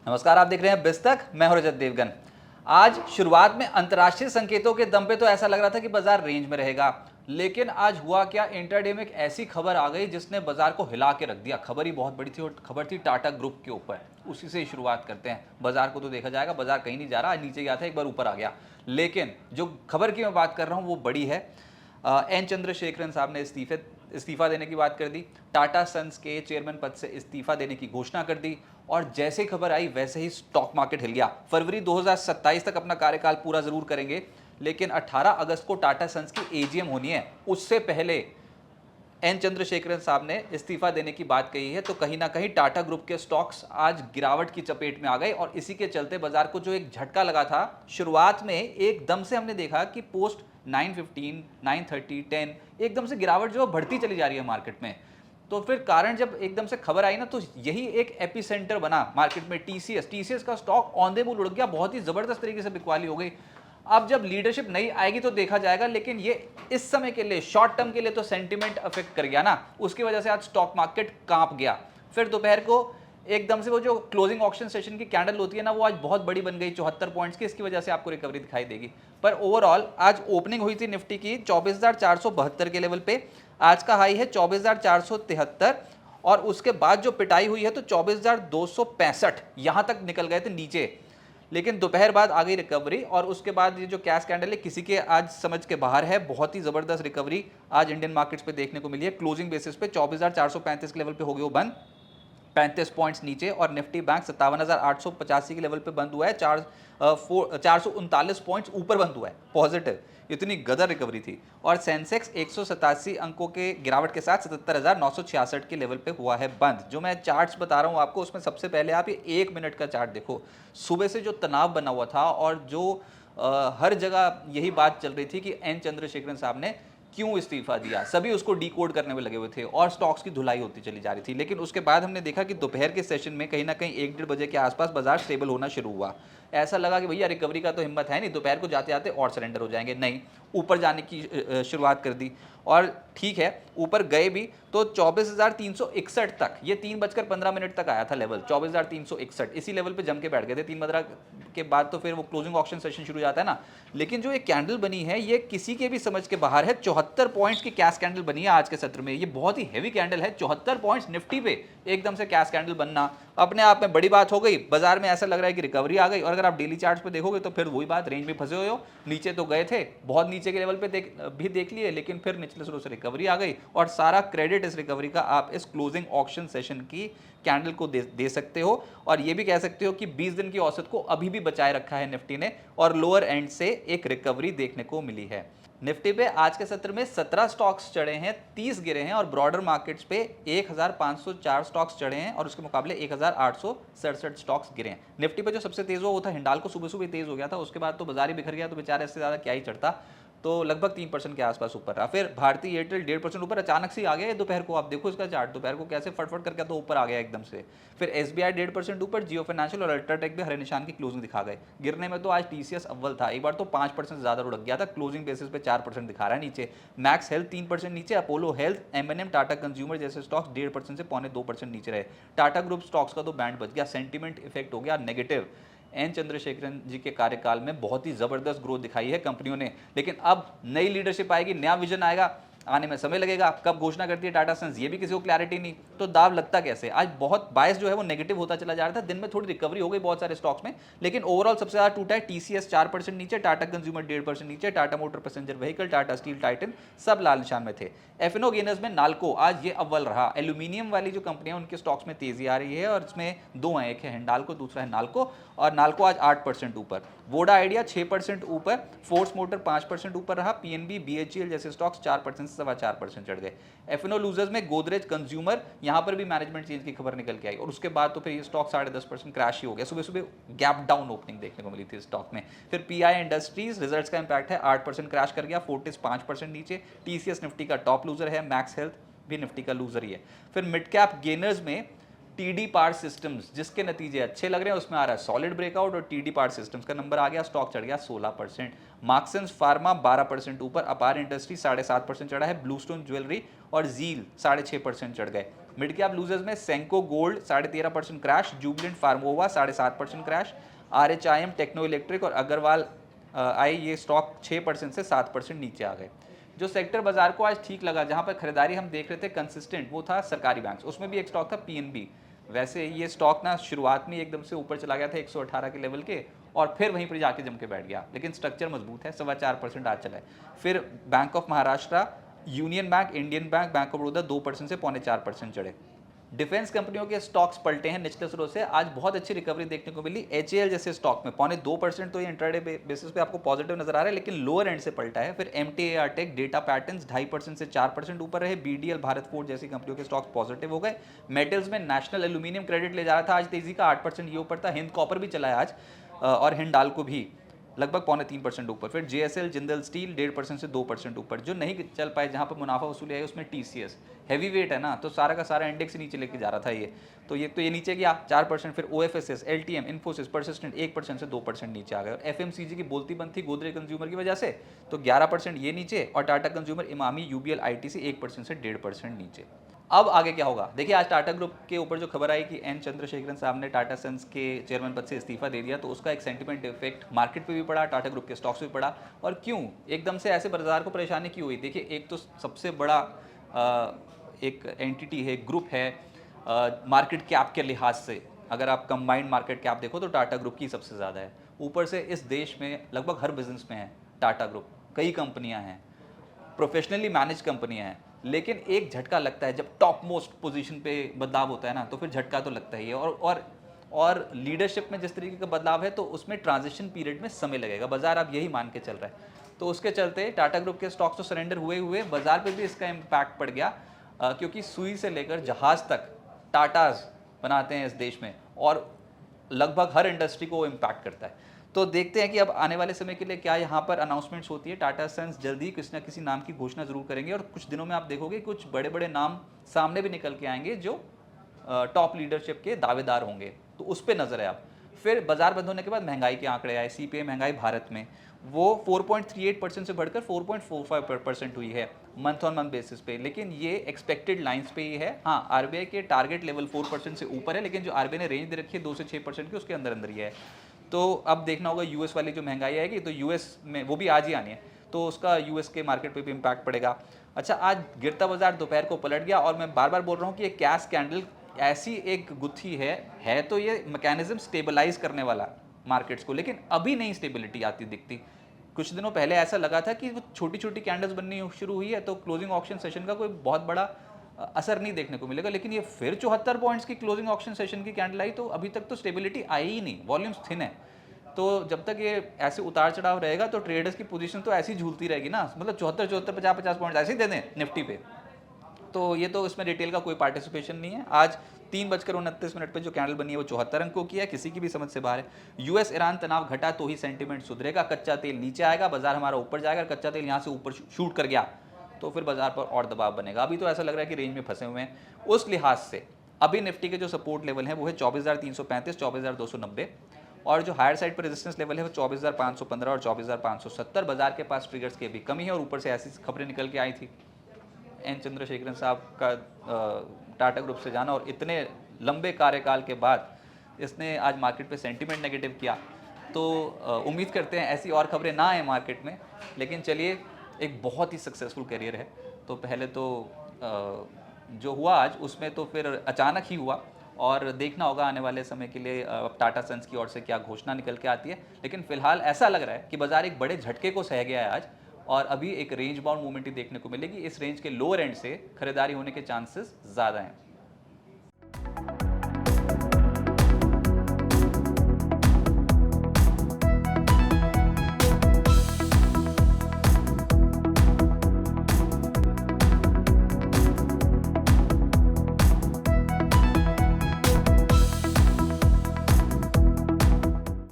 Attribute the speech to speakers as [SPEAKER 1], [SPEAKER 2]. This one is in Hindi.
[SPEAKER 1] नमस्कार, आप देख रहे हैं बिस्तक। मैं हूं रजत देवगन। आज शुरुआत में अंतर्राष्ट्रीय संकेतों के दम पे तो ऐसा लग रहा था कि बाजार रेंज में रहेगा, लेकिन आज हुआ क्या, इंट्राडे में एक ऐसी खबर आ गई जिसने बाजार को हिला के रख दिया। खबर ही बहुत बड़ी थी और खबर थी टाटा ग्रुप के ऊपर। उसी से ही शुरुआत करते हैं। बाजार को तो देखा जाएगा, बाजार कहीं नहीं जा रहा, आज नीचे गया था, एक बार ऊपर आ गया। लेकिन जो खबर की मैं बात कर रहा हूं वो बड़ी है। एन चंद्रशेखरन साहब ने इस्तीफा देने की बात कर दी। टाटा सन्स के चेयरमैन पद से इस्तीफा देने की घोषणा कर दी और जैसे ही खबर आई वैसे ही स्टॉक मार्केट हिल गया। फरवरी 2027 तक अपना कार्यकाल पूरा जरूर करेंगे, लेकिन 18 अगस्त को टाटा सन्स की एजीएम होनी है। उससे पहले एन चंद्रशेखरन साहब ने इस्तीफा देने की बात कही है, तो कहीं ना कहीं टाटा ग्रुप के स्टॉक्स आज गिरावट की चपेट में आ गए और इसी के चलते बाजार को जो एक झटका लगा था शुरुआत में, एकदम से हमने देखा कि पोस्ट 915, 930, 10 एकदम से गिरावट जो बढ़ती चली जा रही है मार्केट में। तो फिर कारण जब एकदम से खबर आई ना, तो यही एक एपिसेंटर बना मार्केट में। टीसीएस का स्टॉक ऑन द मूव उड़ गया, बहुत ही जबरदस्त तरीके से बिकवाली हो गई। अब जब लीडरशिप नई आएगी तो देखा जाएगा, लेकिन ये इस समय के लिए, शॉर्ट टर्म के लिए तो सेंटीमेंट अफेक्ट कर गया ना, उसकी वजह से आज स्टॉक मार्केट कांप गया। फिर दोपहर को एकदम से वो जो क्लोजिंग ऑक्शन सेशन की कैंडल होती है ना, वो आज बहुत बड़ी बन गई 74 पॉइंट्स की। इसकी वजह से आपको रिकवरी दिखाई देगी। पर ओवरऑल आज ओपनिंग हुई थी निफ्टी की 24,472 के लेवल पे। आज का हाई है 24,473 और उसके बाद जो पिटाई हुई है तो 24,265 यहां तक निकल गए थे नीचे। लेकिन दोपहर बाद आ गई रिकवरी और उसके बाद ये जो कैश कैंडल है किसी के आज समझ के बाहर है। बहुत ही जबरदस्त रिकवरी आज इंडियन मार्केट्स पे देखने को मिली है। क्लोजिंग बेसिस पे 24,435 के लेवल पे हो गए वो बंद, 35 पॉइंट्स नीचे। और निफ्टी बैंक 57,885 के लेवल पे बंद हुआ है, 439 पॉइंट्स ऊपर बंद हुआ है पॉजिटिव। इतनी गदर रिकवरी थी। और सेंसेक्स 187 अंकों के गिरावट के साथ 77,966 के लेवल पे हुआ है बंद। जो मैं चार्ट्स बता रहा हूँ आपको, उसमें सबसे पहले आप ये 1 मिनट का चार्ट देखो। सुबह से जो तनाव बना हुआ था और जो हर जगह यही बात चल रही थी कि एन चंद्रशेखरन साहब ने क्यों इस्तीफा दिया, सभी उसको डिकोड करने में लगे हुए थे और स्टॉक्स की धुलाई होती चली जा रही थी। लेकिन उसके बाद हमने देखा कि दोपहर के सेशन में कहीं ना कहीं 1-1:30 बजे के आसपास बाजार स्टेबल होना शुरू हुआ। ऐसा लगा कि भैया रिकवरी का तो हिम्मत है नहीं, दोपहर को जाते जाते और सरेंडर हो जाएंगे। नहीं, ऊपर जाने की शुरुआत कर दी और ठीक है, ऊपर गए भी तो 24,361 तक, ये 3:15 तक आया था लेवल 24,361। इसी लेवल पे जम के बैठ गए थे। 3:15 के बाद तो फिर वो क्लोजिंग ऑक्शन सेशन शुरू हो जाता है ना। लेकिन जो ये कैंडल बनी है ये किसी के भी समझ के बाहर है। 74 पॉइंट्स की कैश कैंडल बनी है आज के सत्र में। ये बहुत ही हैवी कैंडल है। 74 पॉइंट्स निफ्टी पे एकदम से कैश कैंडल बनना अपने आप में बड़ी बात हो गई। बाजार में ऐसा लग रहा है कि रिकवरी आ गई। और अगर आप डेली चार्ट्स पे देखोगे तो फिर वही बात, रेंज में फंसे हुए हो। नीचे तो गए थे, बहुत नीचे के लेवल पे भी देख लिए, लेकिन फिर निचले स्रोत से रिकवरी आ गई। और सारा क्रेडिट इस रिकवरी का आप इस क्लोजिंग ऑक्शन सेशन की कैंडल को दे सकते हो। और ये भी कह सकते हो कि 20 दिन की औसत को अभी भी बचाए रखा है निफ्टी ने और लोअर एंड से एक रिकवरी देखने को मिली है। निफ्टी पे आज के सत्र में 17 स्टॉक्स चढ़े हैं, 30 गिरे हैं और ब्रॉडर मार्केट्स पे 1,504 स्टॉक्स चढ़े हैं और उसके मुकाबले 1,867 स्टॉक्स गिरे हैं। निफ्टी पे जो सबसे तेज हुआ वो था हिंडाल्को, सुबह सुबह तेज हो गया था, उसके बाद तो बाजार ही बिखर गया, तो बेचारा इससे ज्यादा क्या ही चढ़ता, तो लगभग 3% के आसपास ऊपर रहा। फिर भारतीय एयरटेल 1.5% ऊपर अचानक से आ गया दोपहर को। आप देखो इसका चार्ट, दोपहर को कैसे फटफट करके तो ऊपर आ गया एकदम से। फिर एसबीआई 1.5% ऊपर, जियो फाइनेंशियल और अल्ट्राटेक भी हरे निशान की क्लोजिंग दिखा गए। गिरने में तो आज टीसीएस अव्वल था, एक बार तो 5% से ज्यादा उड़ गया था, क्लोजिंग बेसिस पे 4% दिखा रहा है नीचे। मैक्स हेल्थ 3% नीचे, Apollo Health, MNM, Tata consumer जैसे स्टॉक्स 1.5% से 1.25% नीचे रहे। टाटा ग्रुप स्टॉक्स का तो बैंड बच गया, सेंटीमेंट इफेक्ट हो गया नेगेटिव। एन चंद्रशेखरन जी के कार्यकाल में बहुत ही जबरदस्त ग्रोथ दिखाई है कंपनियों ने, लेकिन अब नई लीडरशिप आएगी, नया विजन आएगा, आने में समय लगेगा। कब घोषणा करती है टाटा सन्स ये भी किसी को क्लैरिटी नहीं, तो दाव लगता कैसे। आज बहुत बायस जो है वो नेगेटिव होता चला जा रहा था। दिन में थोड़ी रिकवरी हो गई बहुत सारे स्टॉक्स में, लेकिन ओवरऑल सबसे ज्यादा टूटा है टीसीएस 4% नीचे, टाटा कंज्यूमर 1.5% नीचे, Tata motor passenger vehicle, Tata steel, Titan सब लाल निशान में थे। एफएनओ गेनर्स में नाल्को आज ये अव्वल रहा। एल्यूमिनियम वाली जो कंपनियां उनके स्टॉक्स में तेजी आ रही है और इसमें दो हैं, एक है हिंडाल्को, दूसरा है नाल्को। और नाल्को आज 8% ऊपर, वोडा आइडिया 6% ऊपर, फोर्स मोटर 5% ऊपर रहा। पीएनबी, बीएचईएल जैसे स्टॉक्स 4% से 4.25% चढ़ गए। एफएनओ लूजर्स में गोदरेज कंज्यूमर, यहां पर भी मैनेजमेंट चेंज की खबर निकल के आई और उसके बाद तो फिर ये स्टॉक 10.5% क्रैश ही हो गया। सुबह सुबह गैप डाउन ओपनिंग देखने को मिली थी स्टॉक में। फिर पीआई इंडस्ट्रीज रिजल्ट्स का इंपैक्ट है, 8% क्रैश कर गया। फोर्टिस 5% नीचे। टीसीएस निफ्टी का टॉप लूजर है, मैक्स हेल्थ भी निफ्टी का लूजर ही है। फिर मिड कैप गेनर्स में टीडी पावर सिस्टम्स, जिसके नतीजे अच्छे लग रहे हैं, उसमें आ रहा है सॉलिड ब्रेकआउट और टीडी पावर सिस्टम्स का नंबर आ गया, स्टॉक चढ़ गया 16%। मार्क्सन्स फार्मा 12% ऊपर, अपार इंडस्ट्री 7.5% चढ़ा है, ब्लूस्टोन ज्वेलरी और जील 6.5% चढ़ गए। मिड कैप लूजर्स में Senco gold 13.5% crash, Jubilant Pharmova 7.5% crash, RHIM Techno Electric और अग्रवाल आई ये स्टॉक 6% से 7% नीचे आ गए। जो सेक्टर बाजार को आज ठीक लगा, जहां पर खरीदारी हम देख रहे थे कंसिस्टेंट, वो था सरकारी बैंक्स। उसमें भी एक स्टॉक था PNB। वैसे ये स्टॉक ना शुरुआत में एकदम से ऊपर चला गया था 118 के लेवल के, और फिर वहीं पर जाके जम के बैठ गया, लेकिन स्ट्रक्चर मजबूत है, 4.25% आज चला है। फिर bank of Maharashtra, union bank, Indian bank, bank of Baroda 2% से 4.25% चढ़े। डिफेंस कंपनियों के स्टॉक्स पलटे हैं निचले स्रोत से, आज बहुत अच्छी रिकवरी देखने को मिली। HAL जैसे स्टॉक में 2.25% तो ये इंट्राडे बेसिस पे आपको पॉजिटिव नजर आ रहा है, लेकिन लोअर एंड से पलटा है। फिर MTAR टेक, डेटा पैटर्न्स 2.5% से 4% ऊपर रहे। BDL, भारत फोर्ज जैसी कंपनियों के स्टॉक्स पॉजिटिव हो गए। मेटल्स में नेशनल एल्यूमिनियम क्रेडिट ले जा रहा था, आज तेजी का 8% ये ऊपर था। हिंद कॉपर भी चला है आज, और हिंडाल्को भी लगभग 2.25% ऊपर। फिर JSL, जिंदल स्टील 1.5% से 2% ऊपर। जो नहीं चल पाए, जहां पर मुनाफा वसूली है, उसमें TCS हैवी वेट है ना, तो सारा का सारा इंडेक्स नीचे लेके जा रहा था ये, तो ये नीचे गया 4%। फिर OFSS, LTM, इन्फोसिस, परसिस्टेंट 1% से 2% नीचे आ गए। और FMCG की बोलती बंद थी गोदरेज कंज्यूमर की वजह से, तो 11% ये नीचे, और Tata consumer, Emami, UBL, ITC 1% से 1.5% नीचे। अब आगे क्या होगा देखिए, आज टाटा ग्रुप के ऊपर जो खबर आई कि N चंद्रशेखरन साहब ने टाटा सन्स के चेयरमैन पद से इस्तीफा दे दिया, तो उसका एक सेंटिमेंट इफेक्ट मार्केट पे भी पड़ा, टाटा ग्रुप के स्टॉक्स पे भी पड़ा। और क्यों एकदम से ऐसे बाजार को परेशानी क्यों हुई? देखिए, एक तो सबसे बड़ा एक एंटिटी है, ग्रुप है, मार्केट कैप के लिहाज से अगर आप कंबाइंड मार्केट कैप देखो तो टाटा ग्रुप की सबसे ज़्यादा है। ऊपर से इस देश में लगभग हर बिजनेस में है टाटा ग्रुप, कई कंपनियां हैं, प्रोफेशनली मैनेज कंपनियां हैं। लेकिन एक झटका लगता है जब टॉप मोस्ट पोजीशन पे बदलाव होता है ना, तो फिर झटका तो लगता ही है। और लीडरशिप में जिस तरीके का बदलाव है, तो उसमें ट्रांजिशन पीरियड में समय लगेगा, बाजार अब यही मान के चल रहा है। तो उसके चलते टाटा ग्रुप के स्टॉक्स तो सरेंडर हुए बाजार पे भी इसका इम्पैक्ट पड़ गया, क्योंकि सुई से लेकर जहाज तक टाटाज बनाते हैं इस देश में, और लगभग हर इंडस्ट्री को इम्पैक्ट करता है। तो देखते हैं कि अब आने वाले समय के लिए क्या यहाँ पर अनाउंसमेंट्स होती है। टाटा सन्स जल्दी किसी ना किसी नाम की घोषणा जरूर करेंगे, और कुछ दिनों में आप देखोगे कुछ बड़े बड़े नाम सामने भी निकल के आएंगे जो टॉप लीडरशिप के दावेदार होंगे, तो उस पर नजर है आप। फिर बाजार बंद होने के बाद महंगाई के आंकड़े आए। CPI महंगाई भारत में वो 4.38% से बढ़कर 4.45% हुई है मंथ ऑन मंथ बेसिस पे, लेकिन ये एक्सपेक्टेड लाइंस पे ही है। हाँ, RBI के टारगेट लेवल 4% से ऊपर है, लेकिन जो RBI ने रेंज दे रखी है 2 से 6% की, उसके अंदर अंदर ही है। तो अब देखना होगा US वाली जो महंगाई आएगी, तो US में वो भी आज ही आनी है, तो उसका US के मार्केट पे भी इम्पैक्ट पड़ेगा। अच्छा, आज गिरता बाजार दोपहर को पलट गया, और मैं बार बार बोल रहा हूँ कि ये कैश कैंडल ऐसी एक गुत्थी है तो ये मैकेनिज्म स्टेबलाइज करने वाला मार्केट्स को, लेकिन अभी नहीं स्टेबिलिटी आती दिखती। कुछ दिनों पहले ऐसा लगा था कि वो छोटी छोटी कैंडल्स बननी शुरू हुई है, तो क्लोजिंग ऑक्शन सेशन का कोई बहुत बड़ा असर नहीं देखने को मिलेगा। लेकिन ये फिर 74 पॉइंट्स की क्लोजिंग ऑक्शन सेशन की कैंडल आई, तो अभी तक तो स्टेबिलिटी आई ही नहीं, वॉल्यूम्स थिन है। तो जब तक ये ऐसे उतार चढ़ाव रहेगा, तो ट्रेडर्स की पोजीशन तो ऐसी झूलती रहेगी ना, मतलब 74 50 पॉइंट ऐसे ही दे दें निफ्टी पे, तो ये तो इसमें रिटेल का कोई पार्टिसिपेशन नहीं है। आज 3:29 पे जो कैंडल बनी है वो 74 अंकों की है, किसी की भी समझ से बाहर है। US ईरान तनाव घटा तो ही सेंटीमेंट सुधरेगा, कच्चा तेल नीचे आएगा, बाजार हमारा ऊपर जाएगा। कच्चा तेल यहाँ से ऊपर शूट कर गया तो फिर बाजार पर और दबाव बनेगा। अभी तो ऐसा लग रहा है कि रेंज में फंसे हुए हैं। उस लिहाज से अभी निफ्टी के जो सपोर्ट लेवल है वो है 24,335, 24,290, और जो हायर साइड पर रेजिस्टेंस लेवल है वो 24,515 और 24,570। बाजार के पास ट्रिगर्स की भी कमी है, और ऊपर से ऐसी खबरें निकल के आई थी N चंद्रशेखरन साहब का टाटा ग्रुप से जाना, और इतने लंबे कार्यकाल के बाद इसने आज मार्केट पे सेंटीमेंट नेगेटिव किया। तो उम्मीद करते हैं ऐसी और खबरें ना आए मार्केट में। लेकिन चलिए, एक बहुत ही सक्सेसफुल करियर है, तो पहले तो जो हुआ आज उसमें तो फिर अचानक ही हुआ, और देखना होगा आने वाले समय के लिए टाटा सन्स की ओर से क्या घोषणा निकल के आती है। लेकिन फिलहाल ऐसा लग रहा है कि बाजार एक बड़े झटके को सह गया है आज, और अभी एक रेंज बाउंड मूवमेंट ही देखने को मिलेगी। इस रेंज के लोअर एंड से खरीदारी होने के चांसेस ज़्यादा हैं।